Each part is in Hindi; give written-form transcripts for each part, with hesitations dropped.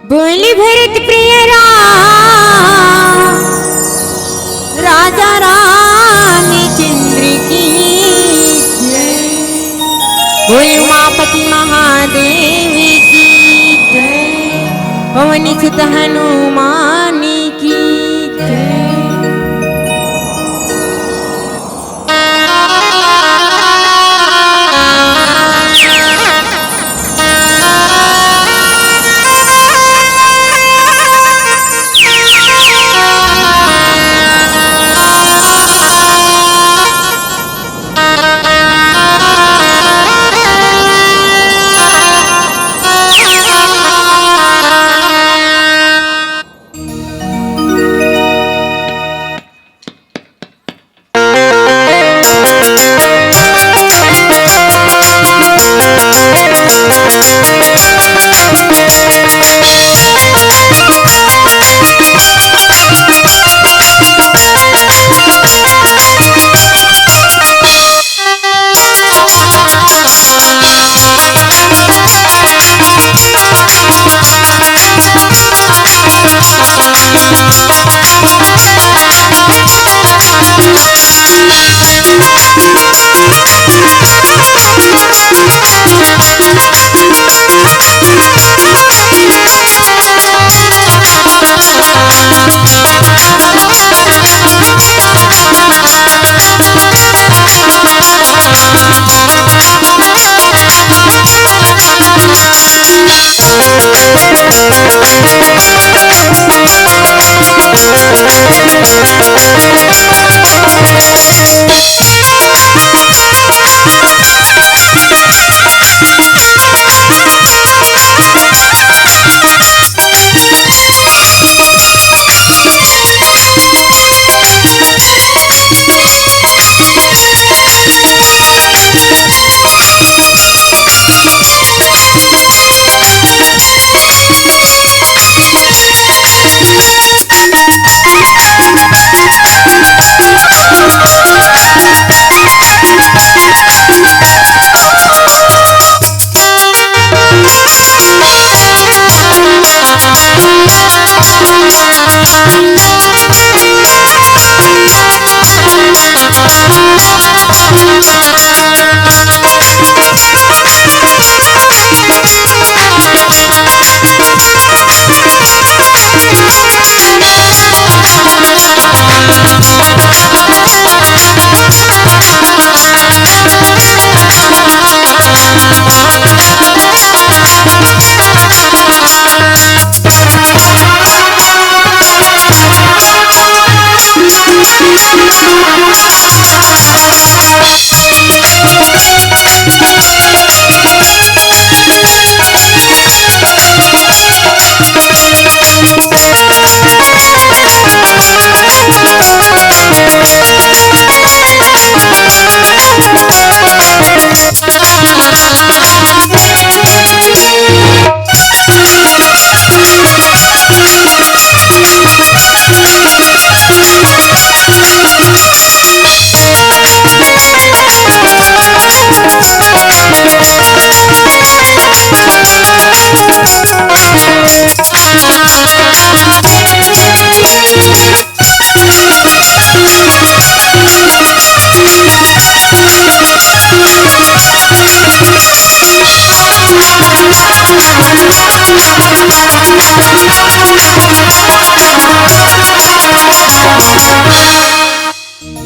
बोली भरत प्रिय राम राजा रामचंद्र की जय। बोल उमापति महादेव की जय। पवन सुत हनुमान की जय।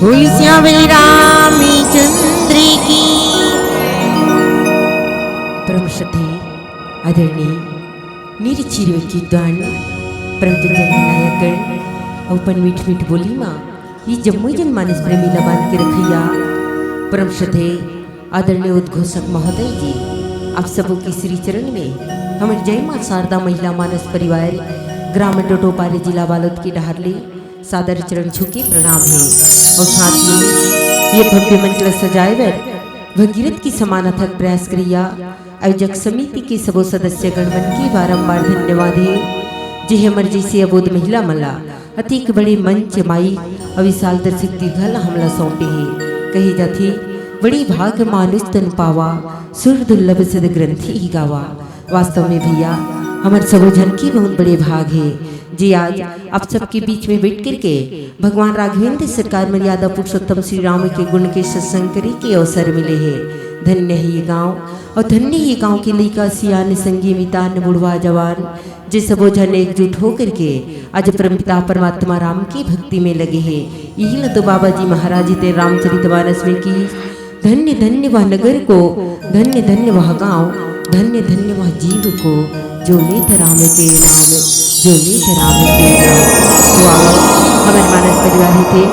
बोल श्यामल रामचंद्र की। परम श्रद्धेय आदरणीय निरीचिरविद्वान परमजन नायकगण अपन मीठ मीठ बोली माँ ये जम्मू जन मानस प्रेमी लबान के रखैया परम श्रद्धेय आदरणीय उद्घोषक महोदय जी, आप सबों की श्री चरण में हमारे जय माँ शारदा महिला मानस परिवार ग्राम टोटोपारे जिला बालोद की डहारली सादर चरण झुके प्रणाम है। और साथ में ये भव्य मंच सजाए वर भगीरथ की समान अथक प्रयास क्रिया आयोजक समिति के सबो सदस्य गणमन की बारंबार धन्यवाद है। जे हमर जैसे अबोध महिला मला अतिक बड़े मंच माई अविशाल दर्शक दीर्घल हमला सौंपे है। कही जाती बड़ी भाग मानुष तन पावा सुर दुर्लभ सद ग्रंथि ही गावा। वास्तव में भैया हमारे सबो जन की बहुत बड़े भाग है जी आज आप सबके बीच में बैठ करके भगवान राघवेंद्र सरकार मर्यादा पुरुषोत्तम श्री राम के गुण के सत्संग करे के अवसर मिले हैं। धन्य है ये गाँव और धन्य ही गाँव के लड़का सियान संगी मितान बुढ़वा जवान जे सबो जन एकजुट होकर के आज परमपिता परमात्मा राम की भक्ति में लगे हैं। यही न तो बाबा जी महाराज जी ते रामचरितमानस में की धन्य धन्य वह नगर को, धन्य धन्य वह गाँव, धन्य धन्य वह जीव को जो लेत राम के नाम, जो लेत राम के नाम। तो हमारे मानस परिवार थे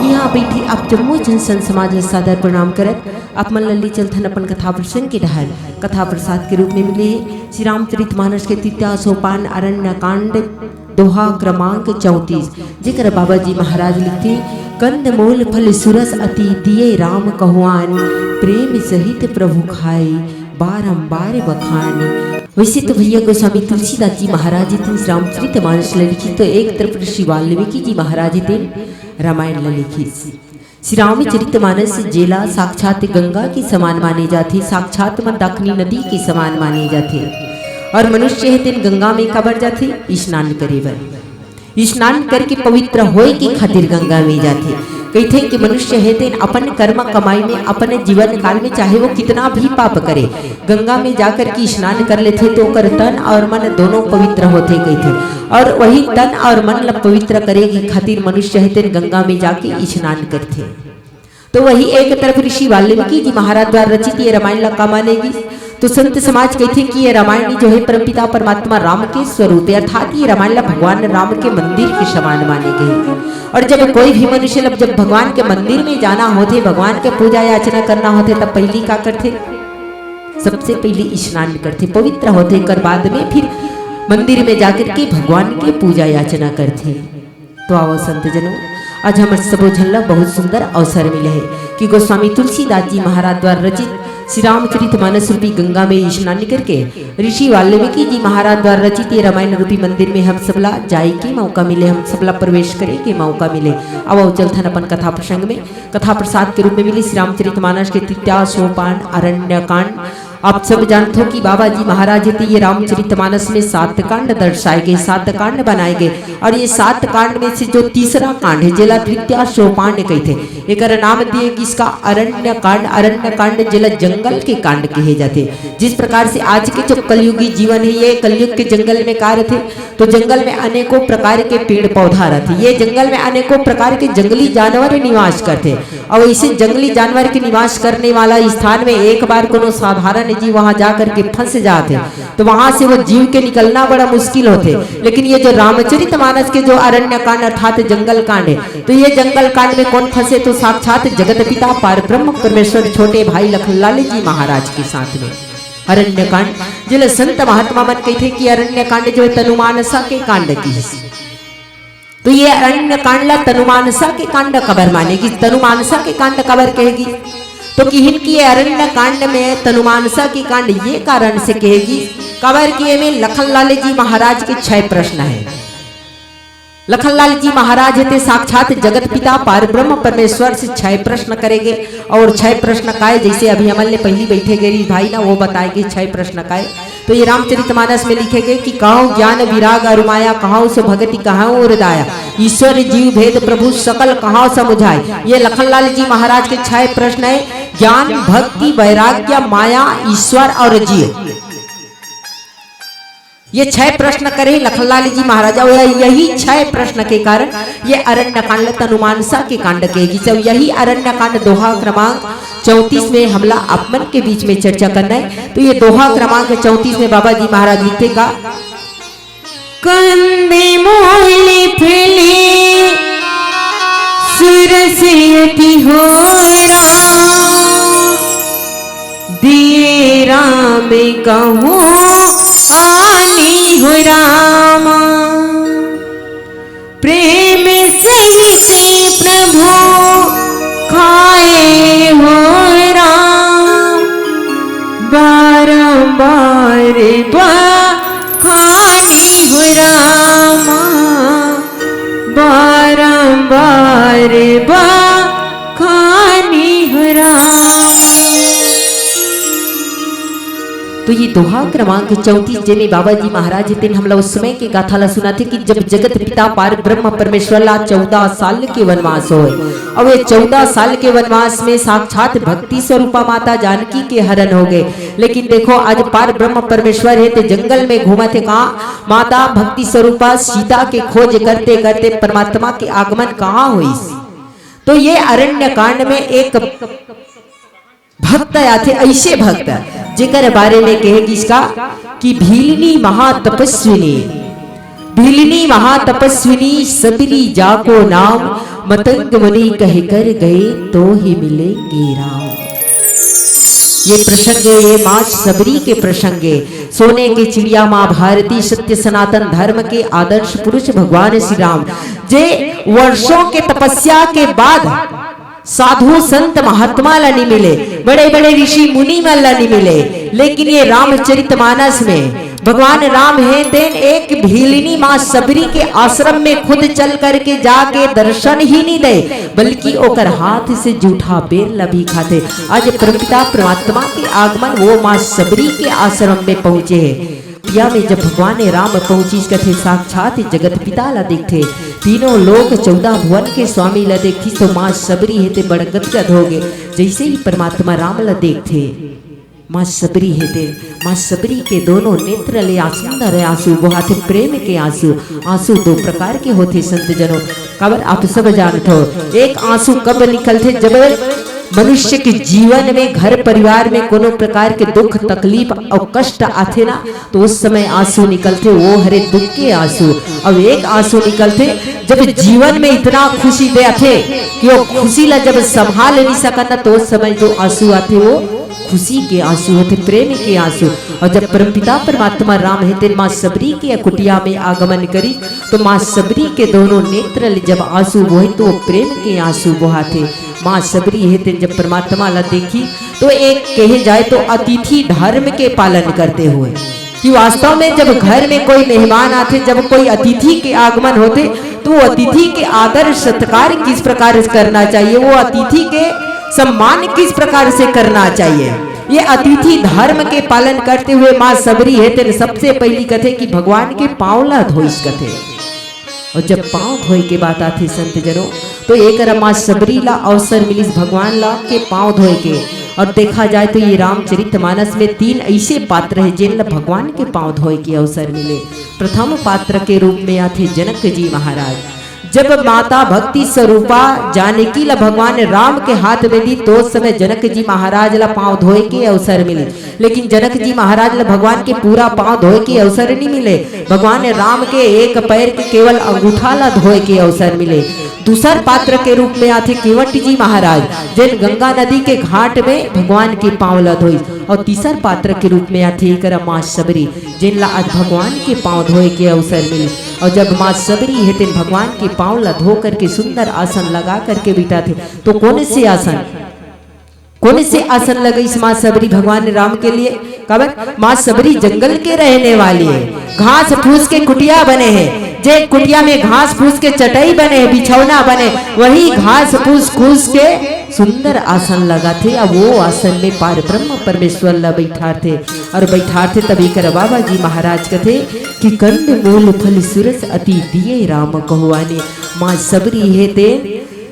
यहाँ बैठी आप जम्मू जन संत समाज सादर प्रणाम करत आप मन लल्ली चलथन अपन कथा प्रसंग के डहर कथा प्रसाद के रूप में मिले श्री रामचरितमानस के 33 सोपान अरण्य कांड दोहा क्रमांक 34 जेकर बाबा जी महाराज लिखते कंद मूल फल सुरस अति दिए राम कहुआन प्रेम सहित प्रभु खाए बारंबार बखान। वैसे तो भैया गोस्वामी तुलसीदास जी महाराज थे रामचरितमानस लिखी तो एक तरफ ऋषि वाल्मीकि जी महाराज थे रामायण लिखी। श्री रामचरितमानस जेला साक्षात गंगा के समान माने जाते, साक्षात मंदाकिनी नदी के समान माने जाते और मनुष्य है दिन गंगा में कबर जाते स्नान करे बर, स्नान करके पवित्र होए के खातिर गंगा में जाते। कहते कि मनुष्य है दिन अपन कर्म कमाई में अपने जीवन काल में चाहे वो कितना भी पाप करे गंगा में जाकर के स्नान कर लेते तो कर तन और मन दोनों पवित्र होते कहते। और वही तन और मन ला पवित्र करे के खातिर मनुष्य है दिन गंगा में जाके स्नान करते। तो वही एक तरफ ऋषि वाल्मीकि जी महाराज द्वारा रचित ये रामायण ला का मानेगी तो संत समाज कहते कि ये रामायण जो है परमपिता परमात्मा राम के स्वरूप अर्थात ये रामायण ला भगवान राम के मंदिर के समान माने गए। और जब कोई भी मनुष्य जब भगवान के मंदिर में जाना होते भगवान के पूजा याचना करना होते तब पहली का करते सबसे पहले स्नान करते पवित्र होते कर बाद में फिर मंदिर में जाकर के भगवान की पूजा याचना करते। तो आओ संत जनों आज हमारे सबो झल्ला बहुत सुंदर अवसर मिले है कि गोस्वामी तुलसीदास जी महाराज द्वारा रचित श्री रामचरितमानस रूपी गंगा में स्नान करके ऋषि वाल्मीकि जी महाराज द्वारा रचित ये रामायण रूपी मंदिर में हम सबला जाए के मौका मिले, हम सबला प्रवेश करे के मौका मिले। अब चलथन अपन कथा प्रसंग में कथा प्रसाद के रूप में मिले श्री रामचरितमानस के 33 सोपान अरण्य कांड। आप सब जानते हो कि बाबा जी महाराज जी ये रामचरितमानस में 7 कांड दर्शाए गए, 7 कांड बनाए गए और ये 7 कांड में से जो तीसरा कांड है जिला 33 सोपान कहते एक नाम दिए कि इसका अरण्य कांड। अरण्य कांड जिला जंगल के कांड कहे जाते। जिस प्रकार से आज के जो कलयुगी जीवन है ये कलयुग के जंगल में कार्य थे तो जंगल में अनेकों प्रकार के पेड़ पौधा रहते, ये जंगल में अनेकों प्रकार के जंगली जानवर निवास करते और इसे जंगली जानवर के निवास करने वाला स्थान में एक बार कोनो साधारण जीव वहां जाकर के फंस जाते तो वहां से वो जीव के निकलना बड़ा मुश्किल होते। लेकिन ये जो रामचरितमानस के जो अरण्य कांड अर्थात जंगल कांड है तो ये जंगल कांड में कौन फंसे तो साक्षात जगत पिता पार ब्रह्म परमेश्वर छोटे भाई लखनलाल जी महाराज के साथ में अरण्य कांड जिले संत महात्मा मन कहते कि अरण्य कांड जो है तनुमानसा के कांड की है। तो ये अरण्य कांड ला तनुमानसा के कांड कबर मानेगी, तनुमानसा के कांड कबर कहेगी तो किहिन की अरण्य कांड में तनुमानसा की कांड ये कारण से कहेगी कबर किए में लखनलाल जी महाराज के 6 प्रश्न है। लखनलाल जी महाराज थे साक्षात जगत पिता पार ब्रह्म परमेश्वर से 6 प्रश्न करेंगे और 6 प्रश्न काय जैसे अभी अमल ने पहली बैठे गए भाई ना वो बताएंगे 6 प्रश्न काय। तो ये रामचरितमानस में लिखे गए कि कहाँ ज्ञान विराग और माया कहाँ से भगति कहाँ और दाया ईश्वर जीव भेद प्रभु सकल कहाँ समुझाए। ये लखनलाल जी महाराज के 6 प्रश्न है ज्ञान भक्ति वैराग्य माया ईश्वर और जीव। ये 6 प्रश्न करे लखनलाल जी महाराजा यही 6 प्रश्न के कारण ये अरण्य कांड तनुमानसा के कांड कहेगी। जब यही अरण्य कांड दोहा क्रमांक 34 में हमला अपमन के बीच में चर्चा करना है। तो ये दोहा क्रमांक 34 में बाबा जी महाराज लिखते का कंदे मोहले फैले सुरसियती हो दिए राम कहूँ आनी हो रामा प्रेम सहित प्रभु खाए हो राम बारंबार खानी हो रामा बारंबार खानी हो रामा। तो ये दोहा क्रमांक 34 जेने बाबा जी महाराज तेन हमला उस समय के गाथा ला सुना थे कि जब जगत पिता पार ब्रह्म परमेश्वर ला 14 साल के वनवास होए। अब ये 14 साल के वनवास में साक्षात भक्ति स्वरूपा माता जानकी के हरण हो गए। लेकिन देखो आज पार ब्रह्म परमेश्वर है ते जंगल में घूमा थे कहा माता भक्ति स्वरूपा सीता के खोज करते करते परमात्मा के आगमन कहाँ हुई। तो ये अरण्य कांड में एक भक्त आते ऐसे भक्त जेकर बारे में कहेगी इसका कि भीलनी महातपस्विनी सबरी जाको नाम मतंग मुनि कह कर गए तो ही मिलेंगे राम। ये प्रसंग ये माँ सबरी के प्रसंग सोने के चिड़िया माँ भारती सत्य सनातन धर्म के आदर्श पुरुष भगवान श्री राम जे वर्षों के तपस्या के बाद साधु संत महात्मा ला नहीं मिले, बड़े बड़े ऋषि मुनि ला नहीं मिले, लेकिन ये रामचरितमानस में भगवान राम है तेन एक भीलिनी माँ सबरी के आश्रम में खुद चल करके जाके दर्शन ही नहीं दे बल्कि ओकर हाथ से जूठा बेर लभी खाते। आज परमपिता परमात्मा के आगमन वो माँ सबरी के आश्रम में पहुंचे है। या में जब भगवान राम पहुंची कथे साक्षात जगत पिता ला देखते तीनों लोग 14 भुवन के स्वामी ला देखती तो माँ सबरी है ते बड़ गदगद हो गए। जैसे ही परमात्मा राम ला देखते माँ सबरी है ते माँ सबरी के दोनों नेत्र ले सुंदर आंसू बहाते प्रेम के आंसू। आंसू दो प्रकार के होते संत जनों काबर आप सब जानते हो। एक आंसू कब निकलते जब मनुष्य के जीवन में घर परिवार में कोनो प्रकार के दुख तकलीफ और कष्ट आते ना तो उस समय आंसू निकलते वो हरे दुख के आंसू। अब एक आंसू निकलते जब जीवन में इतना खुशी दे आते कि वो खुशी ला जब संभाल नहीं सकता तो उस समय जो आंसू आते वो खुशी के आंसू होते प्रेम के आंसू। और जब परमपिता परमात्मा राम है तेन माँ सबरी के कुटिया में आगमन करी तो माँ सबरी के दोनों नेत्र जब आंसू बोहे तो वो प्रेम के आंसू बहाते। माँ सबरी है तेन जब परमात्मा ला देखी तो एक कहे जाए तो अतिथि धर्म के पालन करते हुए कि वास्तव में जब घर में कोई मेहमान आते जब कोई अतिथि के आगमन होते तो वो अतिथि के आदर सत्कार किस प्रकार से करना चाहिए, वो अतिथि के सम्मान किस प्रकार से करना चाहिए। ये अतिथि धर्म के पालन करते हुए माँ सबरी है तेन सबसे पहली कथे कि भगवान के पाँव ला धोइस कथे। और जब पाँव धोए के बात आती संत जनों तो एक माँ सबरी ला अवसर मिली भगवान ला के पाँव धोए के। और देखा जाए तो ये रामचरितमानस में 3 ऐसे पात्र है जिन भगवान के पाँव धोए के अवसर मिले। प्रथम पात्र के रूप में आते जनक जी महाराज। जब माता भक्ति स्वरूपा जानकी ला भगवान राम के हाथ में दी तो उस समय जनक जी महाराज ला पाँव धोए के अवसर मिले। लेकिन जनक जी महाराज ला भगवान के पूरा पाँव धोए के अवसर नहीं मिले, भगवान राम के एक पैर के केवल अंगूठा ला धोए के अवसर मिले। दूसर पात्र के रूप में आते केवट जी महाराज जिन गंगा नदी के घाट में भगवान के पाँव ला धोई। और तीसर पात्र के रूप में आते एक माँ सबरी जिन ला आज भगवान के पाँव धोए के अवसर मिले। और जब माँ सबरी है तेन भगवान के पाँव ला धो करके सुंदर आसन लगा करके बिठा थे तो कौन से आसन लगे इस माँ सबरी भगवान राम के लिए। कब माँ सबरी जंगल के रहने वाली है, घास फूस के कुटिया बने हैं, जे कुटिया में घास फूस के चटाई बने बिछौना बने वही घास फूस फूस के सुंदर आसन लगा थे। अब वो आसन में पार ब्रह्म परमेश्वर ला बैठाते और बैठाते तभी कर बाबा जी महाराज कथे कि कंद मूल फल सुरस अति दिए राम कहुआने। माँ सबरी है ते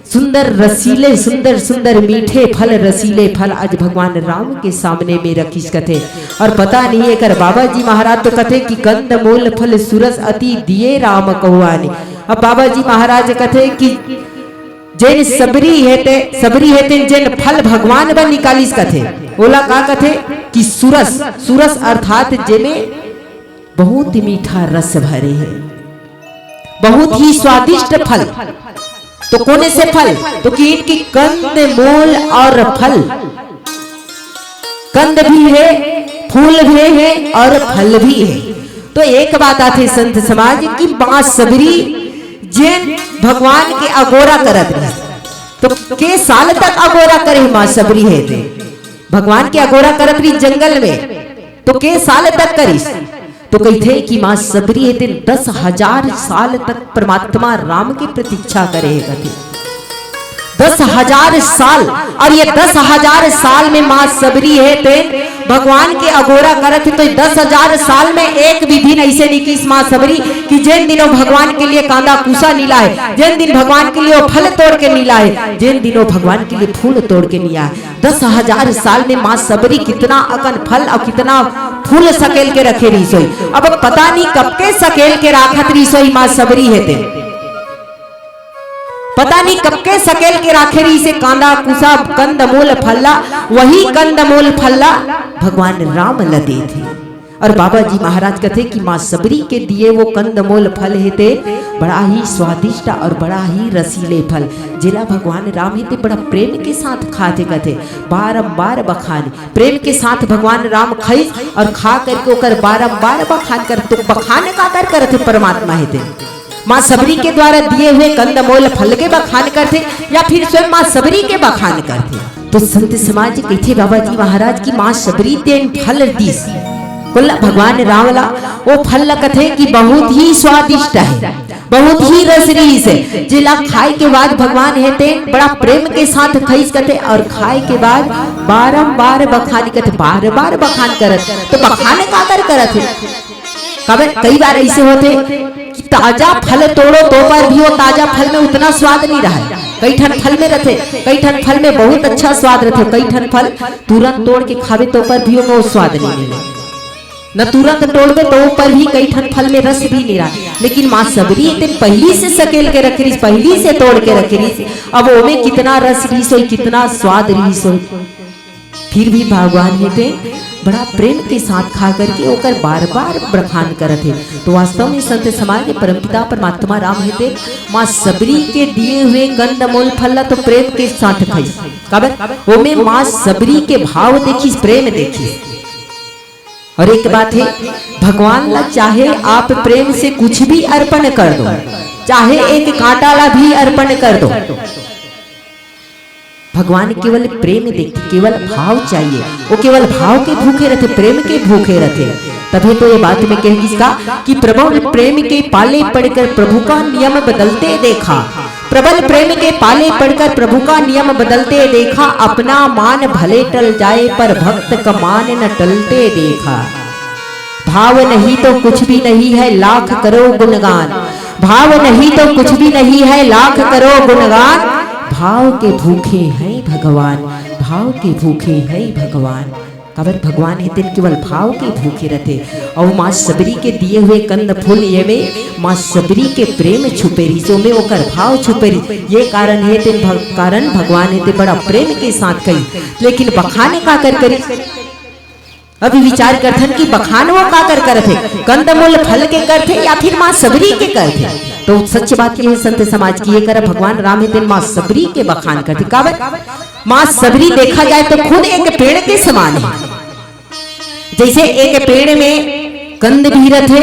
सुंदर रसीले सुंदर सुंदर मीठे फल रसीले फल आज भगवान राम के सामने में रखीस कथे। और पता नहीं है कर बाबा जी महाराज तो कथे कि कंद मूल फल सुरस अति दिए राम कहुआनी। अब बाबा जी महाराज कथे कि जैन सबरी है ते जैन फल भगवान बन निकालिस कथे ओला का कथे कि सुरस सुरस अर्थात जेमे बहुत मीठा रस भरे है, बहुत ही स्वादिष्ट फल। तो कौन से फल तो कि इनकी कंद मूल और फल, कंद भी है फूल भी है और फल भी है। तो एक बात आती संत समाज की माँ सबरी जिन भगवान के अगोरा करत रहे तो के साल तक अगोरा करे माँ सबरी है थे भगवान के अगोरा करत रही जंगल में तो के साल तक करीस तो कहते कि माँ सबरी है दिन 10,000 साल तक परमात्मा राम की प्रतीक्षा करे है कथे 10,000 साल। और ये 10,000 साल में माँ सबरी है ते भगवान के अगोरा करत तो 10,000 साल में एक भी दिन ऐसे नहीं की माँ सबरी कि जिन दिनों भगवान के लिए कांदा कुसा नीला है, जिन दिन भगवान के लिए फल तोड़ के नीला है, जिन दिनों भगवान के लिए फूल तोड़ के नीला है। 10,000 साल में माँ सबरी कितना अकन फल और कितना फूल सकेल के रखे रही सोई। अब पता नहीं कब के सकेल के राखत रही सोई माँ सबरी है ते, पता नहीं कब के सकेल के राखेरी से कांदा कुसा कंदमूल फल्ला, वही कंदमूल फल्ला भगवान राम लदे थे। और बाबा जी महाराज कहते कि माँ सबरी के दिए वो कंदमूल फल हेते बड़ा ही स्वादिष्ट और बड़ा ही रसीले फल, जिला भगवान राम हेते बड़ा प्रेम के साथ खाते कहते, बारंबार बखान प्रेम के साथ भगवान राम खाई और खा करके ओकर बारंबार बखान कर, तो बखान का कर करते परमात्मा हेते। माँ सबरी के द्वारा दिए हुए कंदमूल फल के बखान करते या फिर स्वयं माँ सबरी के बखान करते। तो संत समाज कहते बाबा जी महाराज की माँ सबरी तेन फल दीस बोला भगवान रावला वो फल कथे कि बहुत ही स्वादिष्ट है, बहुत ही रसरीस है, जिला खाए के बाद भगवान हेते बड़ा प्रेम के साथ खाइस कथे और खाए के बाद बारंबार बखान करते, बार बार बखान करत। तो बखान का करत है कई बार ऐसे होते कि ताजा फल तोड़ो तो पर भी वो ताजा फल में उतना स्वाद नहीं रहा। कई ठन फल में रहते, कई ठन फल में बहुत अच्छा स्वाद रहते, कई ठन फल तुरंत तोड़ के खावे तो पर भी वो स्वाद नहीं मिले, न तुरंत तोड़वे तो पर भी कई ठन फल में रस भी नहीं रहा। लेकिन माँ सबरी पहली से सकेल के रख रही, पहली से तोड़ के रख रही, अब वो में कितना रस रही सो, कितना स्वाद रही सो, फिर भी भगवान हेते बड़ा प्रेम के साथ खा करके ओकर बार बार बखान करत है। तो वास्तव में संत समाज के परमपिता परमात्मा राम हेते माँ सबरी के दिए हुए कंदमूल फल तो प्रेम के साथ खाई, काबर वो में माँ सबरी के भाव देखी, प्रेम देखी। और एक बात है भगवान ला चाहे आप प्रेम से कुछ भी अर्पण कर दो, चाहे एक कांटा ला भी अर्पण कर दो, भगवान केवल प्रेम देखते, केवल भाव चाहिए, वो केवल भाव के भूखे रहते, प्रेम के भूखे रहते। तभी तो ये बात में कह किसका कि प्रबल प्रेम के पाले पड़कर प्रभु का नियम बदलते देखा, प्रबल प्रेम के पाले पड़कर प्रभु का नियम बदलते देखा, अपना मान भले टल जाए पर भक्त का मान न टलते देखा। भाव नहीं तो कुछ भी नहीं है लाख करो गुणगान, भाव नहीं तो कुछ भी नहीं है लाख करो गुणगान, भाव के भूखे हैं भगवान, भाव के भूखे हैं भगवान। कबर भगवान हेते केवल भाव के भूखे रहते। और माँ सबरी के दिए हुए कंद फूल ये में माँ सबरी के प्रेम छुपे रही, सो में ओकर भाव छुपे रही। ये कारण हेते कारण भगवान हेते बड़ा प्रेम के साथ कही, लेकिन बखाने का कर करी। अभी विचार करथन कि बखान वो का कर करते, कंदमूल फल के करते या फिर माँ सबरी के करते। तो सच बात ये है संत समाज की, ये कर भगवान राम हेते माँ सबरी के बखान करते। काबर माँ सबरी देखा जाए तो खुद एक पेड़ के समान है। जैसे एक पेड़ में कंद भी रहते,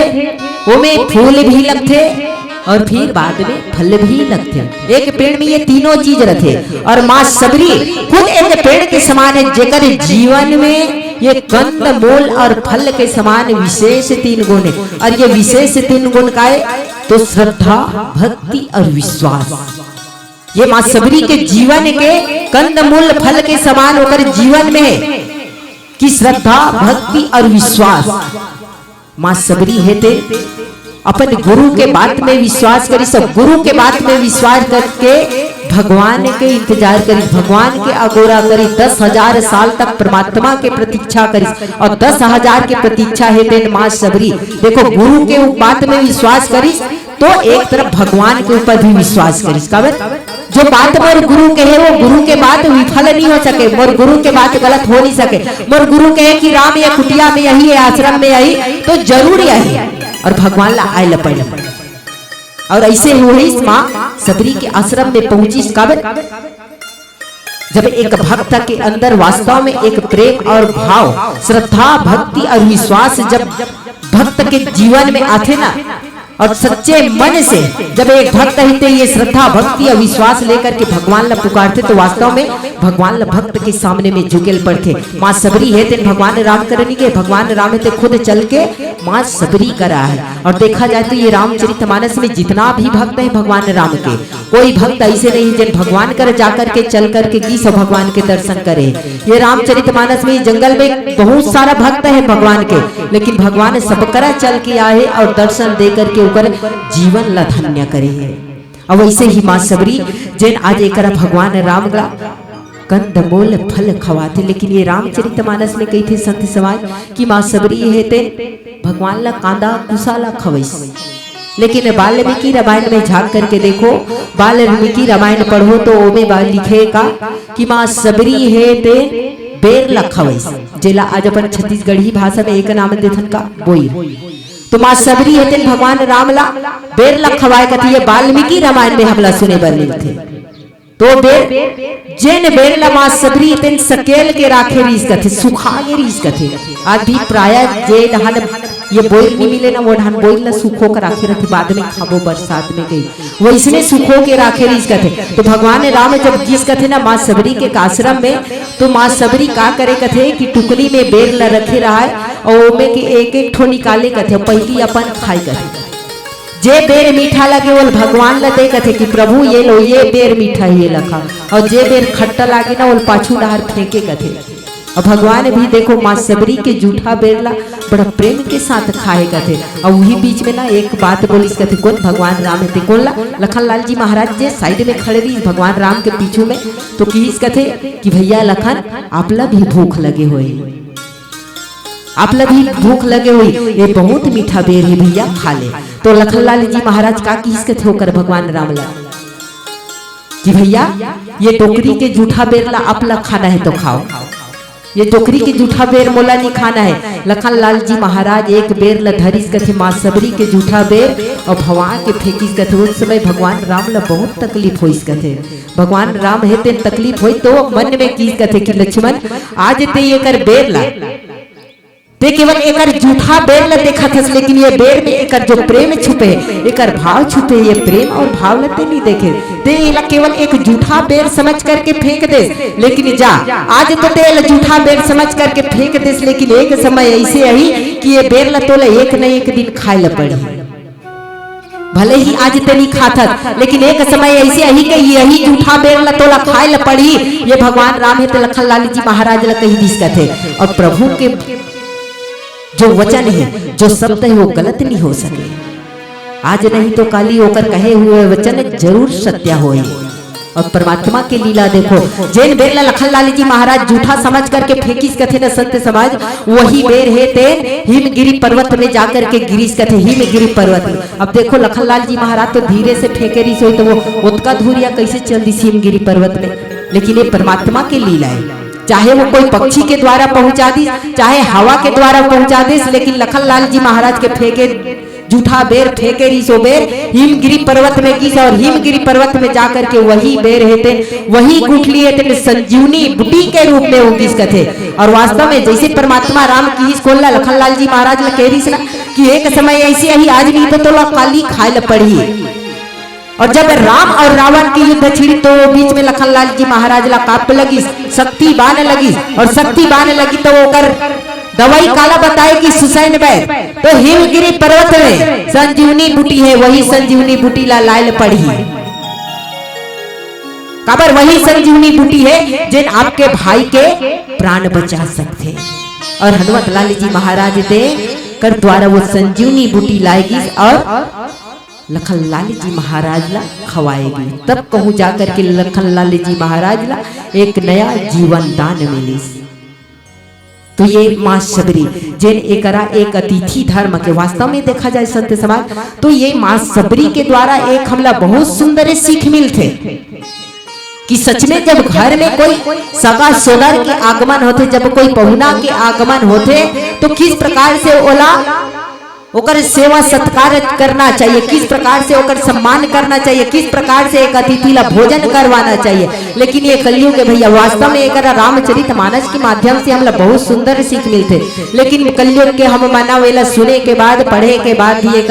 वो में फूल भी लगते और फिर बाद में फल भी लगते। एक पेड़ में ये तीनों चीज रहते और माँ सबरी खुद एक पेड़ के समान है, जेकर जीवन में ये कंद मूल और फल के समान विशेष 3 गुण है। और ये विशेष 3 गुण का है तो श्रद्धा, भक्ति और विश्वास। ये माँ सबरी के जीवन के कंद मूल फल के समान होकर जीवन में है कि श्रद्धा, भक्ति और विश्वास। माँ सबरी हेते अपन गुरु के बात में विश्वास करी, सब गुरु के बात में विश्वास करके भगवान के इंतजार करी, भगवान के अगोरा करी। 10,000 साल तक परमात्मा के प्रतीक्षा करी और 10,000 के प्रतीक्षा हेते माँ सबरी देखो गुरु के बात में विश्वास करी तो एक तरफ भगवान के ऊपर भी विश्वास करी। काबर जो बात मोर गुरु कहे वो गुरु के बात विफल नहीं हो सके, मोर गुरु के बात गलत हो नहीं सके। मोर गुरु कहे कि राम या कुटिया में यही है, आश्रम में यही, तो जरूर यही और भगवान ला आए लपड़। और ऐसे हुई माँ सबरी के आश्रम में पहुंची। काबर जब एक भक्त के अंदर वास्तव में एक प्रेम और भाव, श्रद्धा, भक्ति और विश्वास जब भक्त के जीवन में आते ना और सच्चे मन से जब एक भक्त हिते ये श्रद्धा भक्ति और विश्वास लेकर के भगवान ला पुकारते तो वास्तव में भगवान ला भक्त के सामने में झुकेल पड़ते। माँ सबरी है तेन भगवान राम करनी के, भगवान राम है खुद चल के माँ सबरी करा है। और देखा जाए तो ये रामचरितमानस में जितना भी भक्त है भगवान राम के, कोई भक्त ऐसे नहीं जिन भगवान कर जाकर के चल करके गीस और भगवान के दर्शन करे। ये रामचरितमानस में जंगल में बहुत सारा भक्त है भगवान के, लेकिन भगवान सबकरा चल के आए और दर्शन दे करके ऊपर जीवन ला धन्य करे है। और वैसे ही माँ सबरी जैन आज एक भगवान राम ला कंदमूल फल खवाते। लेकिन ये रामचरितमानस में कही थे संत समाज कि माँ सबरी है ते भगवान ला कांदा कुसाला खवैस। लेकिन वाल्मीकि रामायण में झांक करके देखो, वाल्मीकि रामायण पढ़ो तो ओमे लिखेगा कि माँ सबरी है ते बेर ला खवैस। जेला आज अपन छत्तीसगढ़ी भाषा में एक नाम देथन का बोई। तो माँ सबरी है तेन भगवान राम ला बेर ला खवाए कथी ये वाल्मीकि रामायण में हमला सुने बर मिलते। तो बेर जेन बेर ला माँ सबरी तेन सकेल के राखे रीस कथे, सुखा के रीस कथे। आज भी प्राय जे धान ये बोइल नहीं मिले ना वो धान बोइल ला सूखो के राखे रहते, बाद में खाबो बरसात में गई वो इसने सूखो के राखे रीस कथे। तो भगवान राम जब गीस कथे ना माँ सबरी के आश्रम में, तो माँ सबरी का करे कथे कि टुकड़ी में बेर ला रखे रहा है और ओमे के एक एक ठो निकाले कथे, पहली अपन खाई कथे। जे बेर मीठा लगे वो भगवान ला दे कथे कि प्रभु ये लो ये बेर मीठा ये लखा, और जे बेर खट्टा लागे ना वो पाछू डाहर फेंके कथे। और भगवान भी देखो माँ सबरी के जूठा बेर ला बड़ा प्रेम के साथ खाए कथे। और वही बीच में ना एक बात बोलिस कथे, कौन भगवान राम है कौन ला लखन लाल जी महाराज जे साइड में खड़े रही भगवान राम के पीछू में, तो किस कथे कि भैया लखन आपला भी भूख लगे हुए, आपला भी भूख लगे हुई, ये बहुत मीठा बेर है भैया खा ले। तो लखनलाल जी महाराज का किस कथे होकर भगवान राम ला कि भैया ये टोकरी के जूठा बेर ला आपला खाना है तो खाओ, ये टोकरी के जूठा बेर मोला नहीं खाना है। लखनलाल जी महाराज एक बेर ला धरिस कथे माँ सबरी के जूठा बेर और भवा के फेंकिस कथे। उस समय भगवान राम ला बहुत तकलीफ होइस कथे। भगवान राम है तेन तकलीफ होई तो मन में किस कथे कि लक्ष्मण आज ते ये कर बेर ला ते केवल एकर जूठा बेर ला देखा था, लेकिन ये बेर में एकर जो प्रेम छुपे एकर भाव छुपे, ये प्रेम और भाव लते नहीं देखे ते एला केवल एक जूठा बेर समझ करके फेंक दे। लेकिन जा आज तो ते एला जूठा बेर समझ करके फेंक दे, लेकिन एक समय ऐसे आई कि ये बेर ला तोला एक न एक दिन खाए ला पड़ी। भले ही आज ते नहीं खाता, लेकिन एक समय ऐसे आई कि यही जूठा बेर ला तोला खाए ला पड़ी। ये भगवान राम है तो लखनलाल जी महाराज ला कही दिस कथे। और प्रभु के जो वचन है जो शब्द है वो गलत नहीं हो सके, आज नहीं तो काली होकर कहे हुए वचन जरूर सत्य होए। और परमात्मा के लीला देखो, जैन बेर ला लखनलाल जी महाराज जूठा समझ करके फेंकिस कथे न संत समाज, वही बेर है ते हिमगिरी पर्वत में जाकर के गिरीश कथे हिमगिरी पर्वत में। अब देखो लखनलाल जी महाराज तो धीरे से फेंके रही सोई तो वो उतका धूरिया कैसे चल दी हिमगिरी पर्वत में। लेकिन ये परमात्मा के लीला है, चाहे वो कोई पक्षी के द्वारा पहुंचा दी चाहे हवा के द्वारा पहुंचा दे, लेकिन लखनलाल जी महाराज के फेंके जूठा बेर फेंके रिसो बेर हिमगिरी पर्वत में की और हिमगिरी पर्वत में जाकर के वही बेर हेते वही गुठली हेते संजीवनी बुटी के रूप में उगिस कथे। और वास्तव में जैसे परमात्मा राम की ही खोलला लखनलाल जी महाराज ने कह रही कि एक समय ऐसी ही आज भी तो काली खाए ल पड़ी। और जब राम और रावण की युद्ध छिड़ी तो बीच में लखनलाल जी महाराज ला काप लगी, शक्ति बान लगी और शक्ति बान लगी तो वो कर दवाई काला बताए कि सुसैन बैठ तो हिमगिरी पर्वत में संजीवनी बूटी है, वही संजीवनी बूटी ला लाल पड़ी काबर वही संजीवनी बूटी है जिन आपके भाई के प्राण बचा सकते। और हनुमत लाल जी महाराज दे कर द्वारा वो संजीवनी बूटी लाएगी और लखनलाल जी महाराज ला खवाएगी, तब कहूँ जाकर के लखनलाल जी महाराज ला एक नया जीवन दान मिली। तो ये माँ सबरी जिन एकरा एक अतिथि धर्म के वास्तव में देखा जाए संत समाज तो ये माँ सबरी के द्वारा एक हमला बहुत सुंदर सीख मिलते कि सच में जब घर में कोई सगा सोदर के आगमन होते, जब कोई पहुना के आगमन होते तो किस प्रकार से ओला ओकर सेवा सत्कार करना चाहिए, किस प्रकार से ओकर सम्मान करना चाहिए, किस प्रकार से एक अतिथि ला भोजन करवाना चाहिए। लेकिन ये कलयुग के भैया वास्तव में एक रामचरितमानस के माध्यम से हमला बहुत सुंदर सीख मिलते, लेकिन कलयुग के हम मनावेला सुने के बाद पढ़े के बाद भी एक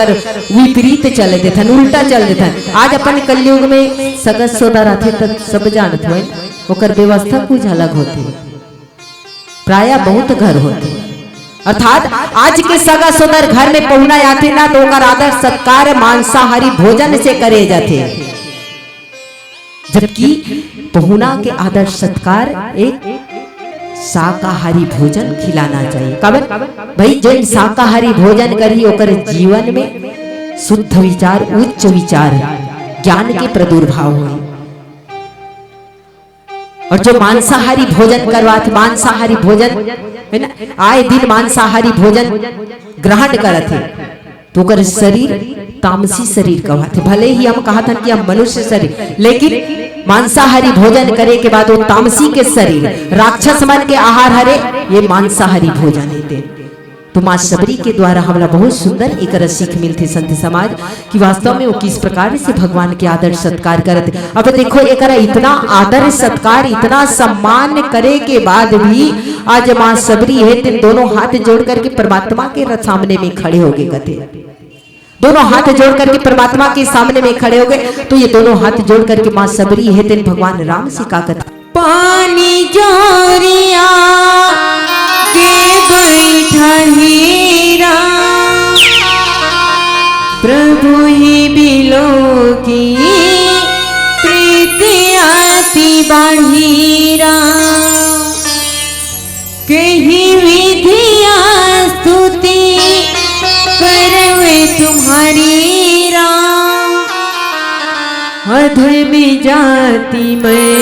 विपरीत चल देथन, उल्टा चल देथन। आज अपन कलयुग में सगत सोदर आथे तो सब जानत हो, ओकर व्यवस्था कुछ अलग होती, प्राय बहुत घर होते, अर्थात आज के सगा सोदर घर में पहुना आते ना तो ओकर आदर सत्कार मांसाहारी भोजन से करे जाते, जबकि पहुना के आदर सत्कार एक शाकाहारी भोजन खिलाना चाहिए। काबर भाई जो शाकाहारी भोजन करी ओकर जीवन में शुद्ध विचार, उच्च विचार, ज्ञान के प्रादुर्भाव हुए। और जो मांसाहारी भोजन करवाते, मांसाहारी भोजन है ना, आए दिन मांसाहारी भोजन ग्रहण करते तो ओकर शरीर तामसी शरीर कहते। भले ही हम कहा था कि हम मनुष्य शरीर, लेकिन मांसाहारी भोजन करे के बाद वो तामसी के शरीर राक्षस मन के आहार हरे, ये मांसाहारी भोजन है। तो माँ सबरी के द्वारा हमला बहुत सुंदर एक सीख मिलती संत समाज कि वास्तव में वो किस प्रकार से भगवान के आदर सत्कार करते। अब देखो एक इतना आदर सत्कार, इतना सम्मान करे के बाद भी आज माँ सबरी है तीन दोनों हाथ जोड़ करके परमात्मा के सामने में खड़े हो गए। कथे दोनों हाथ जोड़ करके परमात्मा के सामने में खड़े हो गए, तो ये दोनों हाथ जोड़ करके माँ सबरी है तीन भगवान राम से का कथा, पानी जोरिया हीरा प्रभु ही बिलो की प्रीति आती बाहीरा, कहीं विधिया स्तुति करवे तुम्हारी राम, अधर्म जाति में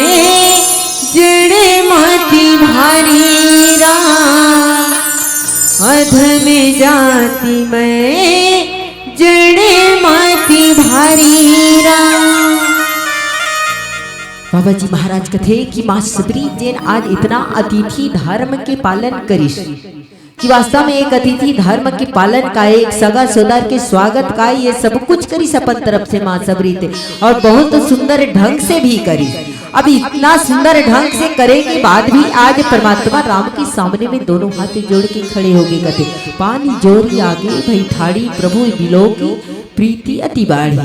जड़े माती भारी राम, अधम जाति में जड़े माती भारी राम। बाबा जी महाराज कथे कि माँ सबरी जेन आज इतना अतिथि धर्म के पालन करिस, कि वास्तव में एक अतिथि धर्म के पालन का, एक सगा सोदर के स्वागत का, ये सब कुछ करिस अपन तरफ से माँ सबरी थे, और बहुत सुंदर ढंग से भी करी। अब इतना सुंदर ढंग से करे के बाद भी आज परमात्मा राम के सामने में दोनों हाथ जोड़ के खड़े हो गए। कहते पानी जोरी आगे भई ठाड़ी प्रभु बिलो की प्रीति अति बाढ़ी।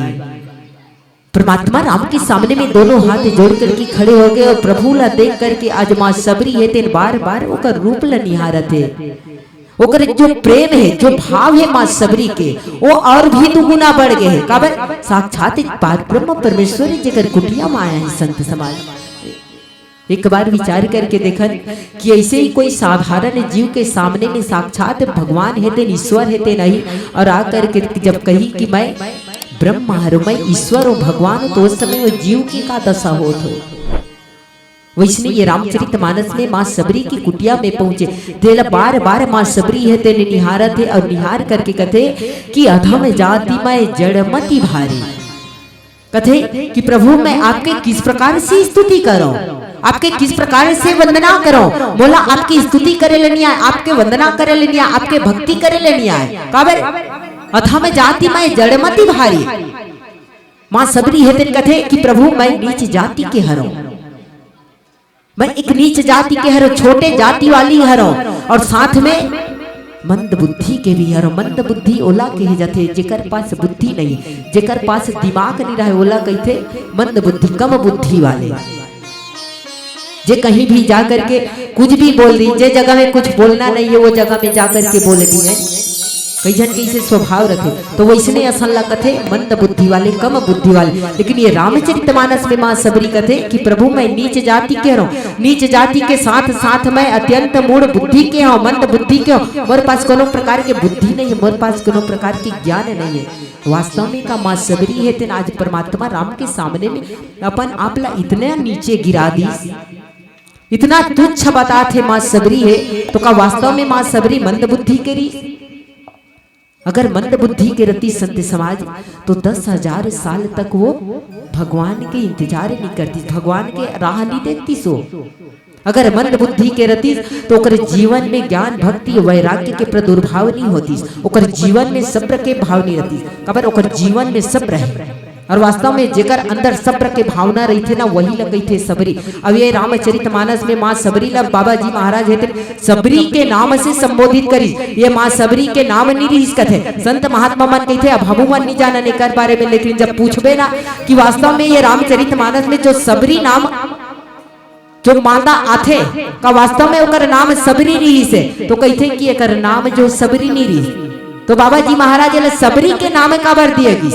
परमात्मा राम के सामने में दोनों हाथ जोड़ करके खड़े हो गए और प्रभु ला देख करके आज माँ सबरी है तेन बार बार ओकर रूप ला निहारत है। ओकर जो प्रेम है, जो भाव है माँ सबरी के, वो और भी दुगुना बढ़ गए है। काबर साक्षात पार ब्रह्म परमेश्वर जेकर कुटिया माया है संत समाज। एक बार विचार करके देखन कि ऐसे ही कोई साधारण जीव के सामने में साक्षात भगवान है तेन, ईश्वर है तेन नहीं, और आकर के जब कही कि मैं ब्रह्म हूं, मैं ईश्वर हूं, भगवान हूं, तो उस समय वो जीव की का दशा होत हो। वैसे ये रामचरितमानस में माँ सबरी की कुटिया में पहुंचे, तेला बार बार माँ सबरी है तेने निहारत है, और निहार करके कथे कि अधम जाति में जड़मति भारी। कथे कि प्रभु मैं आपके किस प्रकार से स्तुति करूं, आपके किस प्रकार से वंदना करूं। बोला आपकी स्तुति करे लेनी है, आपके वंदना करे लेनी है, आपके भक्ति करे लेनी है। काबर अधम जाति में जड़मति भारी। माँ सबरी है तेन कथे कि प्रभु मैं नीच जाति के हरों, मैं एक नीच जाति के हरो, छोटे जाति वाली हरो, और साथ में मंद बुद्धि के भी हरो। मंद बुद्धि ओला कहे जाते जेकर पास बुद्धि नहीं, जेकर पास दिमाग नहीं रहे ओला कहते मंद बुद्धि, कम बुद्धि वाले। जे कहीं भी जा करके कुछ भी बोल दी, जे जगह में कुछ बोलना नहीं है वो जगह में जा करके बोल दी है। कई जन के इसे स्वभाव रखे, तो वैसने असल कथे मंद बुद्धि वाले, कम बुद्धि वाले। लेकिन ये रामचरितमानस में माँ सबरी कथे कि प्रभु मैं नीच जाति के हूँ, नीच जाति के साथ साथ मैं अत्यंत मूढ़ बुद्धि के हूँ, मंद बुद्धि के हूँ। मोर पास कोनो प्रकार के बुद्धि नहीं है, मोर पास कोनो प्रकार की ज्ञान नहीं है। वास्तव में का माँ सबरी है तेन आज परमात्मा राम के सामने में अपन आपला इतना नीचे गिरा दी, इतना तुच्छ बता थे माँ सबरी है, तो का वास्तव में माँ सबरी मंद बुद्धि करी। अगर मंद बुद्धि के रति संत समाज तो 10,000 साल तक वो भगवान के इंतजार नहीं करती, भगवान के राह नहीं देखती। सो अगर मंद बुद्धि के रती तो ओकर जीवन में ज्ञान भक्ति वैराग्य के प्रादुर्भाव नहीं होती, ओकर जीवन में सब्र के भाव नहीं रहती, कबर ओकर जीवन में सब्र है। और वास्तव में जेकर अंदर सब्र के भावना रही थे ना वही लग गई थे सबरी। अब ये रामचरितमानस में माँ सबरी ला बाबा जी महाराज है सबरी के नाम से संबोधित करी, ये माँ सबरी के नाम नहीं रही कथे। संत महात्मा मन कहते अब हम मन नहीं जाना कर बारे में, लेकिन जब पूछबे ना कि वास्तव में ये रामचरितमानस में जो सबरी नाम जो मांदा आथे का वास्तव में ओकर नाम सबरी रही से, तो कहते कि एकर नाम जो सबरी नहीं रही, तो बाबा जी महाराज ले सबरी के नाम का बर दिएगी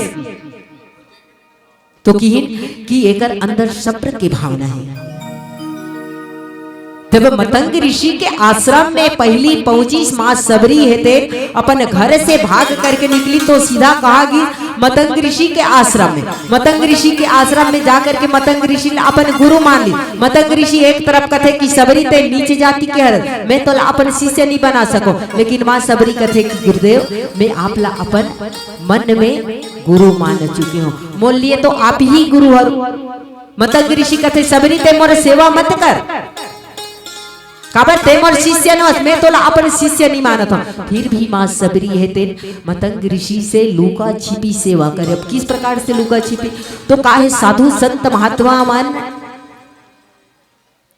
तो कि एकर अंदर सब्र की भावना है। जब मतंग ऋषि के आश्रम में पहली पहुंची मां सबरी हेते अपन घर से भाग करके निकली तो सीधा कहा कि मतंग ऋषि के आश्रम में। मतंग ऋषि के आश्रम में जाकर के मतंग ऋषि ने अपन गुरु मान ली। मतंग ऋषि एक तरफ कथे कि सबरी ते नीचे जाति के हर मैं तो अपन शिष्य नहीं बना सको, लेकिन मां सबरी कथे कि गुरुदेव मैं आप ला अपन मन में गुरु मान चुकी हूँ, मोल लिए तो आप ही गुरु हर। मतंग ऋषि कथे सबरी ते मोर सेवा मत कर, काबर ते मोर शिष्य न, मैं तोला अपन शिष्य नहीं मानत हूं। फिर भी मां सबरी है ते मतंग ऋषि से लुका छिपी सेवा करे। अब किस प्रकार से लुका छिपी, तो काहे साधु संत महात्मा मन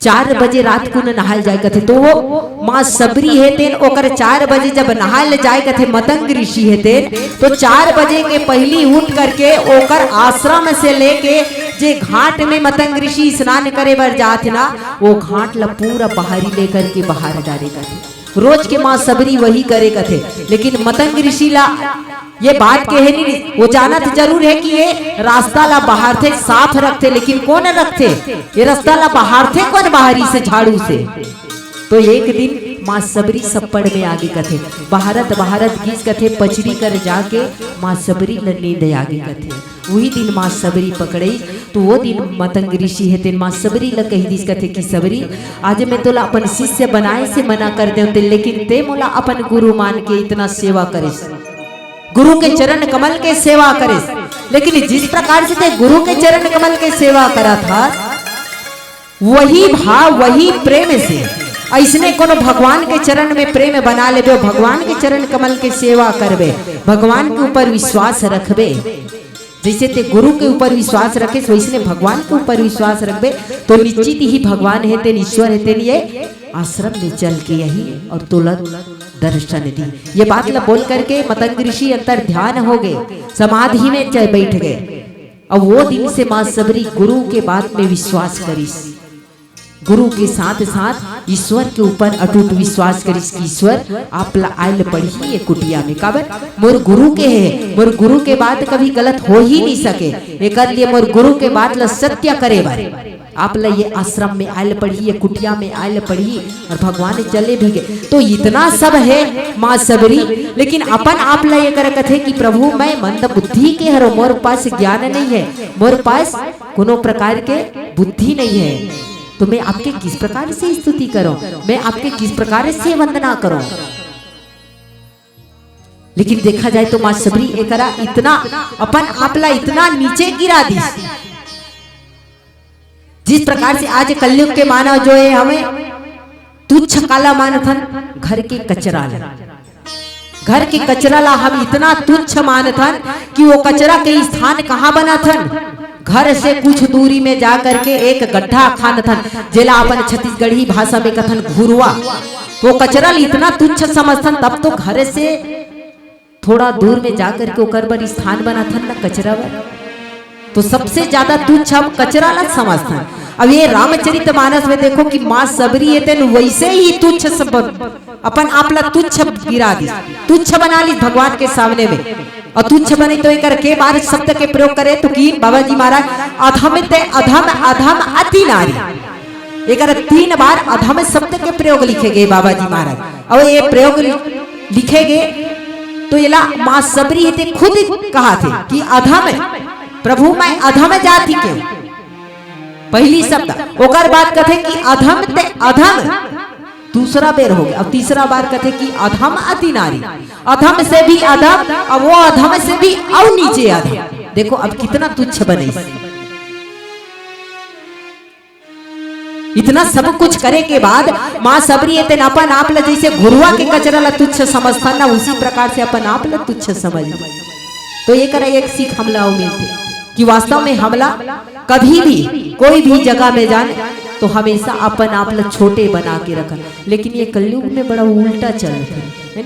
4 बजे रात को नहाल जाए कथे, तो वो मां सबरी है तेन ओकर 4 बजे जब नहाल जाए कथे मतंग ऋषि है तेन, तो 4 बजे के पहली उठ करके ओकर आश्रम से लेके जे घाट में मतंग ऋषि स्नान करे बर जात ना, वो घाट ला पूरा बाहरी लेकर के बाहर डाले कथे। रोज के मां सबरी वही करे कथे, लेकिन मतंग ऋषि ला ये बात के है नहीं, वो जानत जरूर है कि ये रास्ता ला बाहर थे साफ रखते, लेकिन कौन रखते ये रास्ता ला बाहर थे कौन बाहरी से झाड़ू से। तो एक दिन मां सबरी सप्पड़ में आगे कथे बहारत गीस कथे पचरी कर जाके मां सबरी ल नींद आगे कथे। वही दिन मां सबरी पकड़ई, तो वो दिन मतंग ऋषि है तेन मां सबरी ल कही दिस कथे कि सबरी आज मैं तोला अपन शिष्य बनाए से मना कर दे, लेकिन ते मोला अपन गुरु मान के इतना सेवा करिस, गुरु के चरण कमल के सेवा करिस। लेकिन जिस प्रकार से ते गुरु के चरण कमल के सेवा करा था वही भाव वही प्रेम से ऐसने कोनो भगवान के चरण में प्रेम बना ले, भगवान के चरण कमल के सेवा करबे, भगवान के ऊपर विश्वास रखबे। जैसे ते गुरु के ऊपर विश्वास रखे वैसे भगवान के ऊपर विश्वास रखबे, तो निश्चित ही भगवान है तेन ईश्वर है तेन ये आश्रम में चल के यही और तुलत दर्शन दी। ये बात ला बोल करके मतंग ऋषि अंतर ध्यान हो गए, समाधि में चल बैठ गए। अब वो दिन से मां सबरी गुरु के बात में विश्वास करिस, गुरु के साथ साथ ईश्वर के ऊपर अटूट विश्वास करिस कि ईश्वर आप ला आयल पड़ी ये कुटिया में, काबर मोर गुरु के है, मोर गुरु के बात कभी गलत हो ही नहीं सके, एक लिए मोर गुरु के बात ला सत्य करे बारे आप ला ये आश्रम में आयल पड़ी ये कुटिया में आयल पड़ी और भगवान चले भी गए। तो इतना सब है मां सबरी, लेकिन अपन आप ला ये कर कथे कि प्रभु मैं मंद बुद्धि के हरो, मोर पास ज्ञान नहीं है, मोर पास कोनो प्रकार के बुद्धि नहीं है, तो मैं आपके किस प्रकार से स्तुति करूं, मैं आपके किस प्रकार से वंदना करूं। लेकिन देखा जाए तो मां सबरी एकरा इतना अपन आपला इतना नीचे गिरा दी, जिस प्रकार से आज कलयुग के मानव जो है हमें तुच्छ काला मानथन, घर के कचरा ला, घर के कचरा ला हम इतना तुच्छ मानथन कि वो कचरा के स्थान कहाँ बना थन, घर से कुछ दूरी में जा करके एक गड्ढा खान थन, जेला अपन छत्तीसगढ़ी भाषा में कथन घुरवा, तो कचरा इतना तुच्छ समझथन, तब तो घर से थोड़ा दूर में जा करके ओकर पर स्थान बना थन ना कचरा बर, तो सबसे ज्यादा तुच्छ हम कचरा ला समझथन। अब ये रामचरितमानस में देखो कि मां सबरी है तेन वैसे ही तुच्छ सब अपन आपला तुच्छ गिरा दी, तुच्छ बना ली भगवान के सामने में, और तुच्छ बने तो एक के बार शब्द के प्रयोग करे तो कि बाबा जी महाराज अधम ते अधम अधम अति नारी, एक 3 बार अधम शब्द के प्रयोग लिखे गए बाबा जी महाराज। और ये प्रयोग लिखे गए तो ये मां सबरी है खुद कहा थे कि अधम प्रभु मैं अधम जाति के, पहली शब्द ओकर बात कथे कि अधम ते अधम, दूसरा बेर हो गया, अब तीसरा बार कथे कि अधम अति नारी, अधम से भी अधम और वो अधम से भी और नीचे अधम। देखो अब कितना तुच्छ बने। इतना सब कुछ करे के बाद माँ सबरी तेन अपन आप ल जैसे घुरुआ के कचरा ला तुच्छ समझता ना, उसी प्रकार से अपन आप ल तुच्छ समझ। तो ये करे एक सीख हमला मिलते कि वास्तव में हमला कभी भी कोई भी जगह में जाने तो हमेशा अपन आप ल छोटे बना के रखा। लेकिन ये कलयुग में बड़ा उल्टा चल रहा है।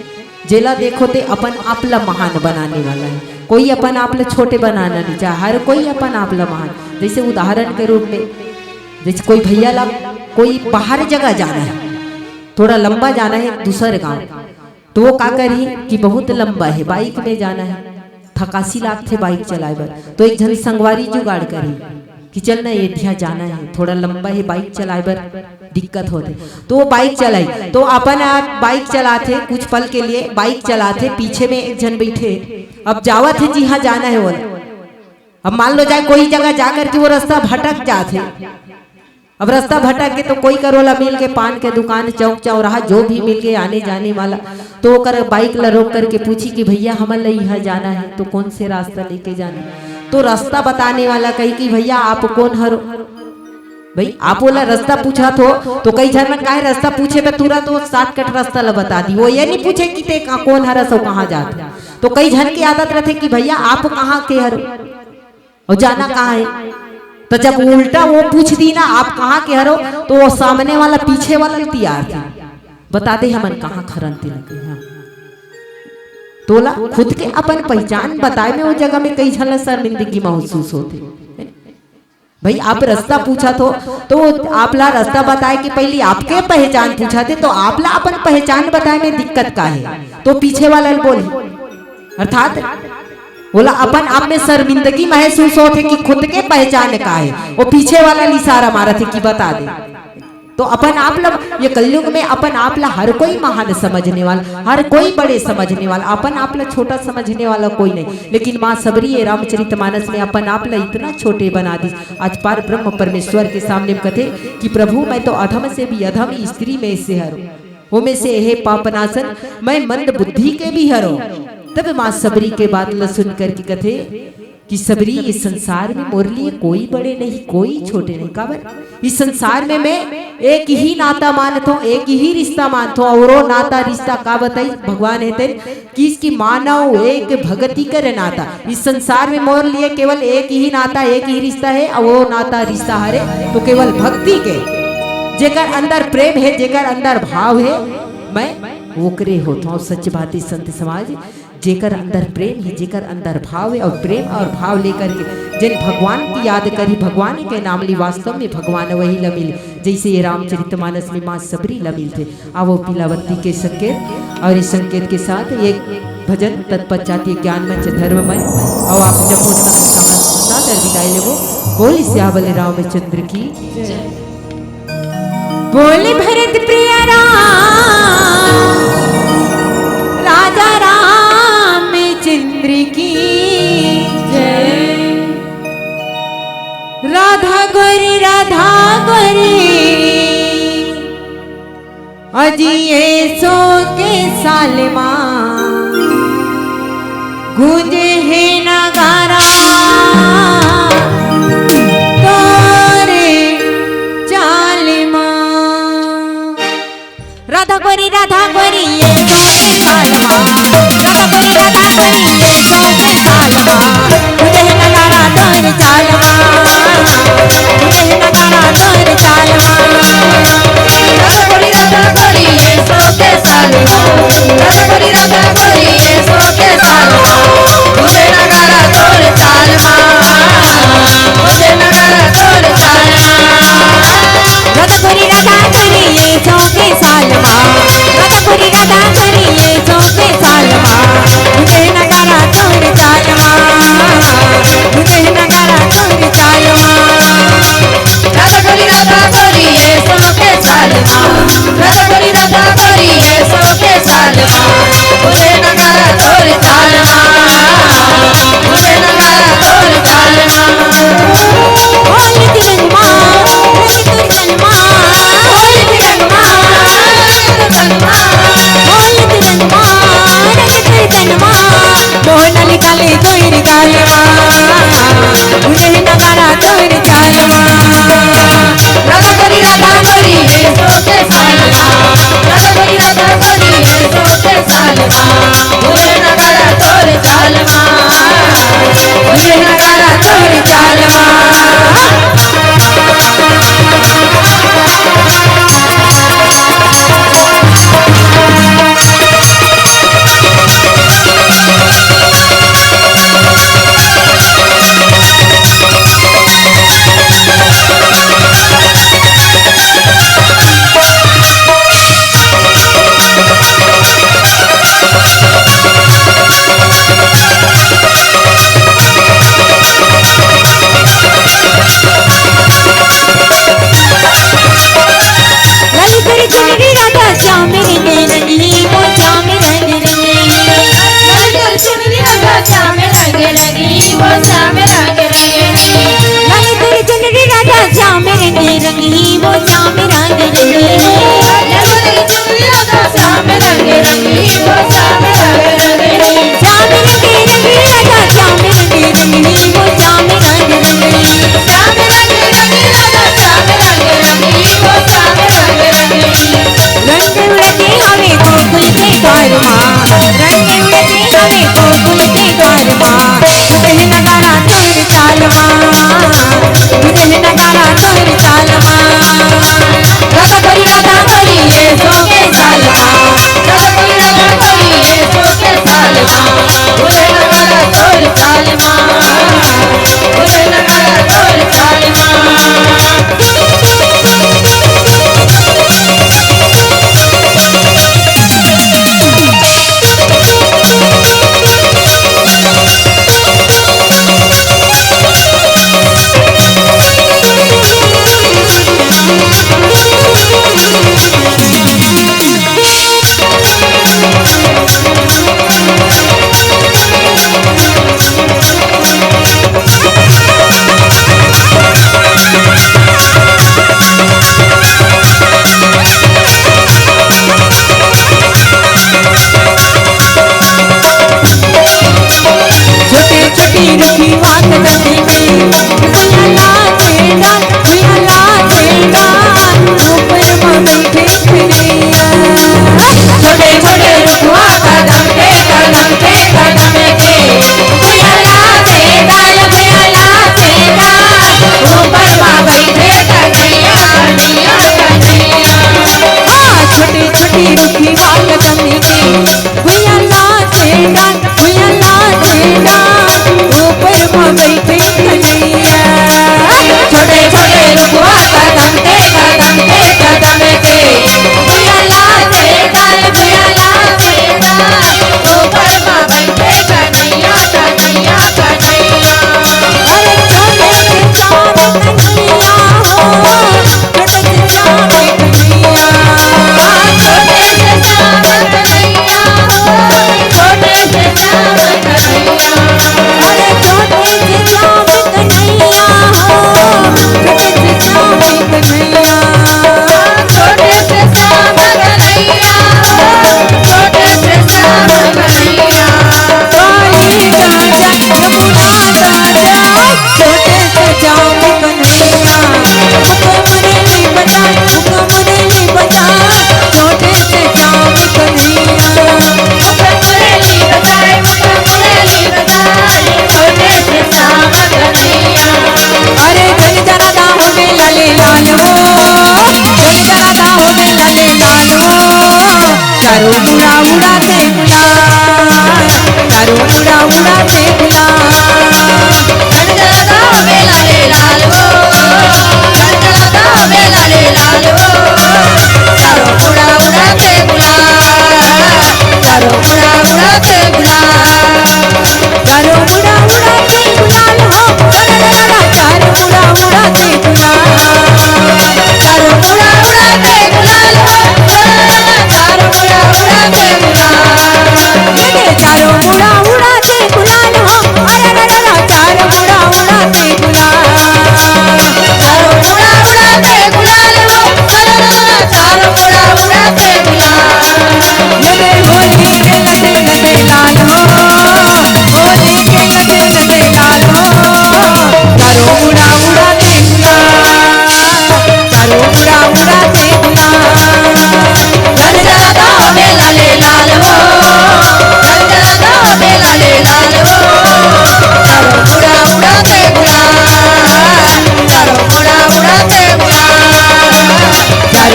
जेला देखो ते अपन आप ल महान बनाने वाला है, कोई अपन आप ल छोटे बनाना नहीं चाहे, हर कोई अपन आप ल महान। जैसे उदाहरण के रूप में जैसे कोई भैया ला कोई बाहर जगह जाना है, थोड़ा लंबा जाना है दूसरे गांव, तो वो का करी कि बहुत लंबा है बाइक में जाना है, थकासी लाख थे बाइक चलाए बर, तो एक जन संगवारी जुगाड़ करी कि चल ना एठिया जाना है, थोड़ा लंबा है बाइक चलाए बर दिक्कत होते, तो वो बाइक चलाई। तो अपन आप बाइक चलाते कुछ पल के लिए बाइक चलाते, पीछे में एक जन बैठे, अब जावत है जी हाँ जाना है वो। अब मान लो जाए कोई जगह जाकर के वो रास्ता भटक जाते, अब रास्ता भटक के तो कोई करोला मिल के पान के दुकान चौक चौराहा जो भी मिल गए आने जाने वाला, तो वो कर बाइक ला रोक करके पूछी कि भैया हमारे यहाँ जाना है, तो कौन से रास्ता लेके जाना है। तो रास्ता बताने वाला कही कि भैया आप कौन हरो, भाई आप बोला रास्ता पूछा तो कई जन में काहे रास्ता पूछे पे तुरंत तो शॉर्टकट रास्ता ला बता दी, वो ये नहीं पूछे कि ते कौन हरा सो कहाँ जाते। तो कई जन की आदत रहते कि भैया आप कहाँ के हरो और जाना कहाँ है। तो जब उल्टा वो पूछ दी ना आप कहाँ के हरो, तो वो सामने वाला पीछे वाला तैयार था बता दे हमन कहाँ खरनते लगे। हाँ तोला खुद के अपन पहचान बताए में वो जगह में कई झल शर्मिंदगी महसूस होते। भाई आप रास्ता पूछा तो आप ला रास्ता बताए कि पहले आपके पहचान पूछा थे, तो आप ला अपन पहचान बताए में दिक्कत का है, तो पीछे वाला बोले अर्थात बोला अपन आप में शर्मिंदगी महसूस होते कि खुद के पहचान का है, वो पीछे वाला इशारा मारा थे कि बता दे। तो अपन आप लोग ये कलयुग में अपन आप ला हर कोई महान समझने वाला, हर कोई बड़े समझने वाला, अपन आप ला छोटा समझने वाला कोई नहीं। लेकिन माँ सबरी ये रामचरितमानस में अपन आप ला इतना छोटे बना दी। आज पार ब्रह्म परमेश्वर के सामने कथे कि प्रभु मैं तो अधम से भी अधम स्त्री में से हरो, वो में से हे पापनाशन मैं मंद बुद्धि के भी हरो। तब माँ सबरी के बात ल सुन कर की कथे कि सबरी इस संसार में मोर लिए कोई बड़े नहीं कोई छोटे नहीं, काबर इस संसार में मैं एक ही नाता मानता हूँ, एक ही रिश्ता मानता हूँ, और वो नाता रिश्ता का बताई भगवान है कि इसकी मानव एक भगति कर नाता। इस संसार में मोर लिए केवल एक ही नाता एक ही रिश्ता है, और वो नाता रिश्ता हरे तो केवल भक्ति के, जेकर अंदर प्रेम है जेकर अंदर भाव है मैं ओकरे होता हूँ। सच बात है संत समाज, जेकर अंदर प्रेम है जेकर अंदर भाव है, और प्रेम और भाव लेकर के जिन भगवान की याद करी भगवान के नाम ली, वास्तव में भगवान वही ल मिले जैसे ये रामचरितमानस में माँ सबरी ल मिलते। आवो पिलावती के संकेत, और इस संकेत के साथ एक भजन तत्पश्चात ज्ञानमय धर्ममय, और आप जपो साथ विदाई लेवो। बोल श्यावल रामचंद्र की, बोले भरत प्रिय राम राजा रामचंद्र की जय। राधा गोरी अजिए सो के सालमा गूंजे है नगारा तोरे चालमा। राधा गोरी ये सो के सालमा, राधा गोरी ये सो के सालमा, गूंजे है नगारा तोरे चालमा, गूंजे है नगारा तोरे चालमा। राधा गोरी ये सो के सालमा, राधा गोरी ये सो के सालमा,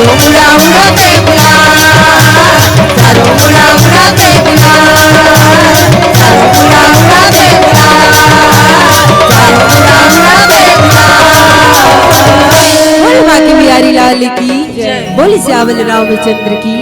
उड़ा उड़ा के गुलाल, चारों उड़ा उड़ा के गुलाल, चारों उड़ा उड़ा के गुलाल, चारों उड़ा उड़ा के गुलाल। बोल बाकी बिहारी लाल की, बोल श्यामल रामचंद्र की।